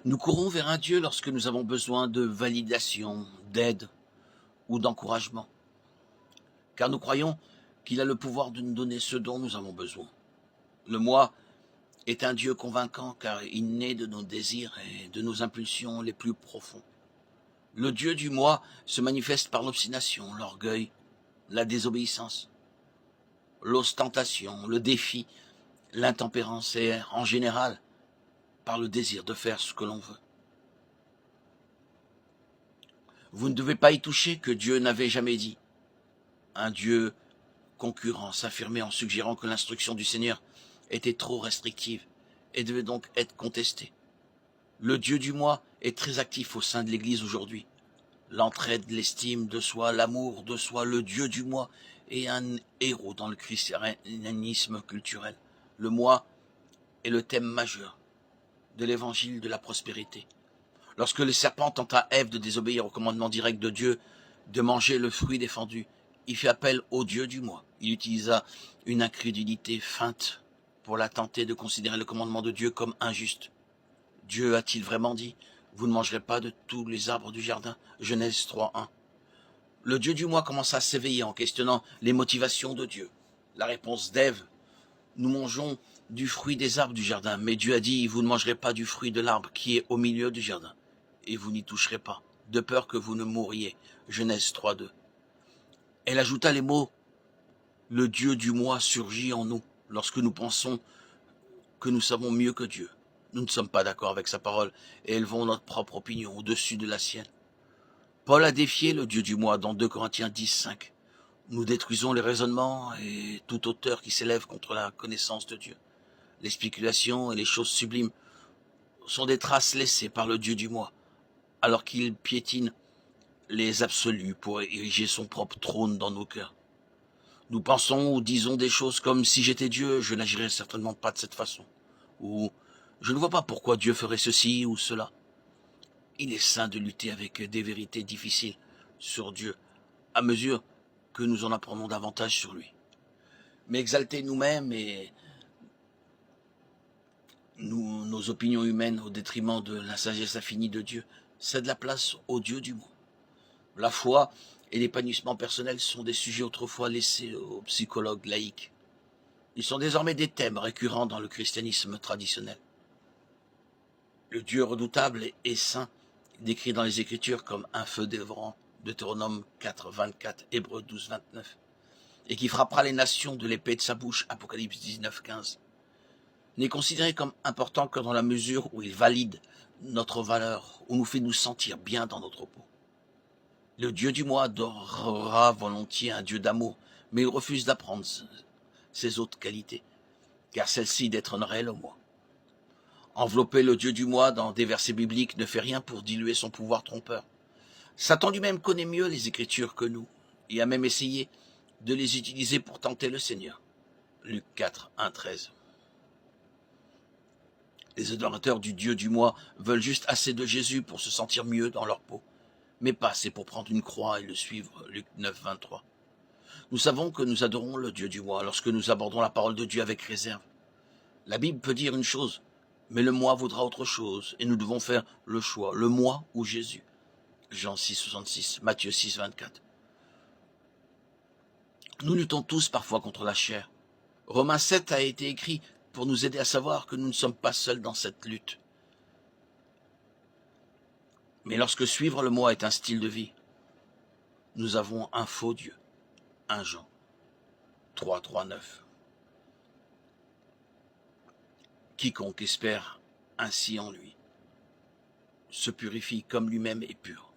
Nous courons vers un Dieu lorsque nous avons besoin de validation, d'aide ou d'encouragement, car nous croyons qu'il a le pouvoir de nous donner ce dont nous avons besoin. Le moi est un Dieu convaincant car il naît de nos désirs et de nos impulsions les plus profonds. Le Dieu du moi se manifeste par l'obstination, l'orgueil, la désobéissance, l'ostentation, le défi, l'intempérance et en général par le désir de faire ce que l'on veut. Vous ne devez pas y toucher que Dieu n'avait jamais dit. Un Dieu concurrent s'affirmait en suggérant que l'instruction du Seigneur était trop restrictive et devait donc être contestée. Le Dieu du moi est très actif au sein de l'Église aujourd'hui. L'entraide, l'estime de soi, l'amour de soi, le Dieu du moi est un héros dans le christianisme culturel. Le moi est le thème majeur de l'évangile de la prospérité. Lorsque le serpent tenta Ève de désobéir au commandement direct de Dieu de manger le fruit défendu, il fit appel au Dieu du moi. Il utilisa une incrédulité feinte pour la tenter de considérer le commandement de Dieu comme injuste. Dieu a-t-il vraiment dit « Vous ne mangerez pas de tous les arbres du jardin » Genèse 3:1. Le Dieu du moi commença à s'éveiller en questionnant les motivations de Dieu. La réponse d'Ève « Nous mangeons du fruit des arbres du jardin, mais Dieu a dit « Vous ne mangerez pas du fruit de l'arbre qui est au milieu du jardin, et vous n'y toucherez pas, de peur que vous ne mouriez. » Genèse 3:2. Elle ajouta les mots « Le Dieu du moi surgit en nous lorsque nous pensons que nous savons mieux que Dieu. Nous ne sommes pas d'accord avec sa parole et élevons notre propre opinion au-dessus de la sienne. » Paul a défié le Dieu du moi dans 2 Corinthiens 10:5. Nous détruisons les raisonnements et toute hauteur qui s'élève contre la connaissance de Dieu. Les spéculations et les choses sublimes sont des traces laissées par le Dieu du moi, alors qu'il piétine les absolus pour ériger son propre trône dans nos cœurs. Nous pensons ou disons des choses comme « si j'étais Dieu, je n'agirais certainement pas de cette façon » ou « je ne vois pas pourquoi Dieu ferait ceci ou cela ». Il est sain de lutter avec des vérités difficiles sur Dieu à mesure que nous en apprenons davantage sur lui. Mais exalter nous-mêmes et nos opinions humaines au détriment de la sagesse infinie de Dieu cède la place au Dieu du monde. La foi et l'épanouissement personnel sont des sujets autrefois laissés aux psychologues laïcs. Ils sont désormais des thèmes récurrents dans le christianisme traditionnel. Le Dieu redoutable et saint, décrit dans les Écritures comme un feu dévorant, Deutéronome 4:24, Hébreux 12:29, et qui frappera les nations de l'épée de sa bouche, Apocalypse 19:15, n'est considéré comme important que dans la mesure où il valide notre valeur, où nous fait nous sentir bien dans notre peau. Le Dieu du moi adorera volontiers un Dieu d'amour, mais il refuse d'apprendre ses autres qualités, car celle-ci détrônerait le moi. Envelopper le Dieu du moi dans des versets bibliques ne fait rien pour diluer son pouvoir trompeur. Satan lui-même connaît mieux les Écritures que nous, et a même essayé de les utiliser pour tenter le Seigneur. Luc 4:1-13. Les adorateurs du Dieu du moi veulent juste assez de Jésus pour se sentir mieux dans leur peau, mais pas assez pour prendre une croix et le suivre. Luc 9:23. Nous savons que nous adorons le Dieu du moi lorsque nous abordons la parole de Dieu avec réserve. La Bible peut dire une chose, mais le moi voudra autre chose, et nous devons faire le choix, le moi ou Jésus. Jean 6:66, Matthieu 6:24. Nous luttons tous parfois contre la chair. Romains 7 a été écrit pour nous aider à savoir que nous ne sommes pas seuls dans cette lutte. Mais lorsque suivre le moi est un style de vie, nous avons un faux Dieu. 1 Jean 3:9. Quiconque espère ainsi en lui se purifie comme lui-même est pur.